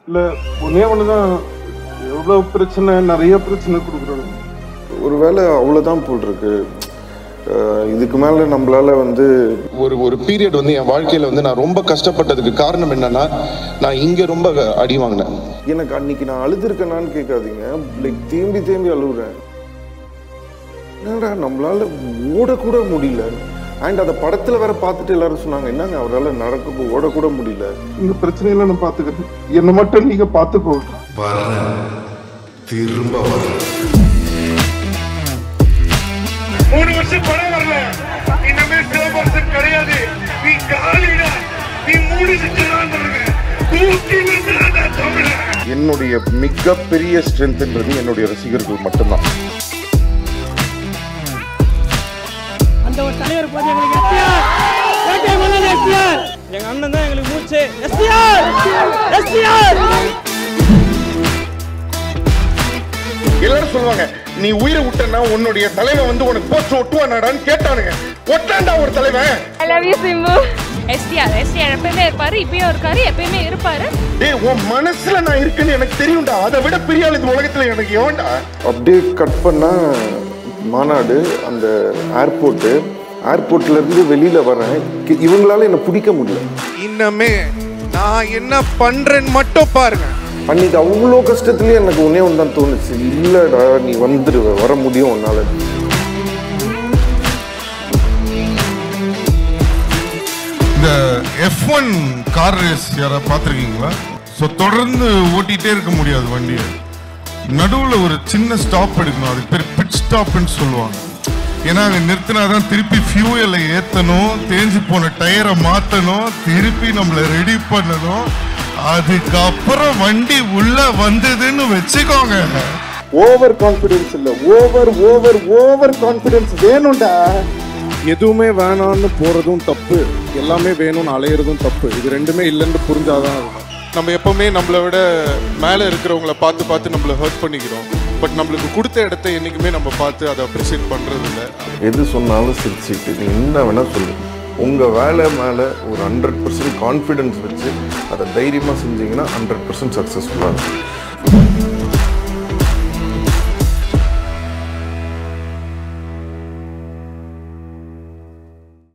இல்ல ஒன்னே ஒண்ணுதான், எவ்வளவு பிரச்சனை, நிறைய பிரச்சனை கொடுக்குறாங்க. ஒருவேளை அவ்வளோதான் போல் இருக்கு. இதுக்கு மேலே நம்மளால வந்து ஒரு பீரியட் வந்து என் வாழ்க்கையில் வந்து நான் ரொம்ப கஷ்டப்பட்டதுக்கு காரணம் என்னன்னா, நான் இங்கே ரொம்ப அடி வாங்கினேன். எனக்கு அன்னைக்கு நான் அழுதுருக்கேனான்னு கேட்காதீங்க, லைக் தேம்பி அழுகுறேன். என்னடா நம்மளால ஓடக்கூட முடியல. அண்ட் அதை படத்தில் வேற பார்த்துட்டு எல்லாரும் சொன்னாங்க, என்னங்க அவரால் நடக்க ஓடக்கூட முடியல. இந்த பிரச்சனையில நான் பார்த்துக்கிறேன், என்னை மட்டும் நீங்க பார்த்துக்கோ. திரும்ப வர 3 வருஷம் படம் வரல, இனிமே சிலபஸ் கிடையாது. நீ காலிடா, நீ மூடிச்சுதான் தமிழ. என்னுடைய மிகப்பெரிய ஸ்ட்ரென்த்ன்றது என்னுடைய ரசிகர்கள் மட்டும்தான். அந்த ஒரு தலைவர் போது எங்களுக்கு எங்க அண்ணன் தான் எங்களுக்கு மூச்சு. எல்லாரும் சொல்லுவாங்க, நீ உயிரை விட்டனா உன்னுடைய தலைவன் வந்து உனக்கு போஸ்ட் ஒட்டுவானாடான்னு கேட்டானுங்க. ஒட்டாண்டா ஒரு தலைவன். I love you Simbu. STR எப்பயுமே இருப்பாரு, இப்பயும் இருக்காரு, எப்பயுமே இருப்பாரு. டேய், உன் மனசுல நான் இருக்குன்னு எனக்கு தெரியும்டா. அதை விட பெரிய ஆள் இந்த உலகத்துல எனக்கு எவன்டா? அப்படியே கட் பண்ணா மாநாடு, அந்த ஏர்போர்ட்ல இருந்து வெளியில வரேன். இவங்களால என்ன பிடிக்க முடியல. இன்னமே நான் என்ன பண்றேன்னு மட்டும் பாருங்க. அன்னைக்கு அவ்வளோ கஷ்டத்துலேயே எனக்கு ஒன்னே ஒன்று தான் தோணுச்சு, இல்லைடா நீ வந்துடுவ, வர முடியும் உன்னால. இந்த F1 கார் ரேஸ் யாராவது பார்த்துருக்கீங்களா? ஸோ தொடர்ந்து ஓட்டிகிட்டே இருக்க முடியாது வண்டியை. நடுவில் ஒரு சின்ன ஸ்டாப் எடுக்கணும், அதுக்கு பேர் பிட் ஸ்டாப்னு சொல்லுவாங்க. ஏன்னா அங்கே நிறுத்தினாதான் திருப்பி ஃபியூயலை ஏற்றணும், தேஞ்சு போன டயரை மாற்றணும், திருப்பி நம்மளை ரெடி பண்ணணும். அதுக்கப்புறம் வண்டி உள்ள வந்ததுன்னு வச்சுக்கோங்க. ஓவர் கான்ஃபிடன்ஸ் இல்ல, ஓவர் கான்ஃபிடன்ஸ் வேணும்டா. எதுவுமே வேணான்னு போறதும் தப்பு, எல்லாமே வேணும்னு அலையிறதும் தப்பு. இது ரெண்டுமே இல்லைன்னு புரிஞ்சாதான். நம்ம எப்பவுமே நம்மளை விட மேலே இருக்கிறவங்கள பார்த்து நம்மளை ஹர்ட் பண்ணிக்கிறோம். பட் நம்மளுக்கு கொடுத்த இடத்த என்றைக்குமே நம்ம பார்த்து அதை அப்ரிஷியேட் பண்ணுறது இல்லை. எது சொன்னாலும் சிரிச்சுட்டு நீ என்ன வேணா சொல்லு. உங்கள் வேலை மேலே ஒரு 100% கான்ஃபிடென்ஸ் வச்சு அதை தைரியமாக செஞ்சீங்கன்னா 100% சக்ஸஸ்ஃபுல்லாக இருக்கும்.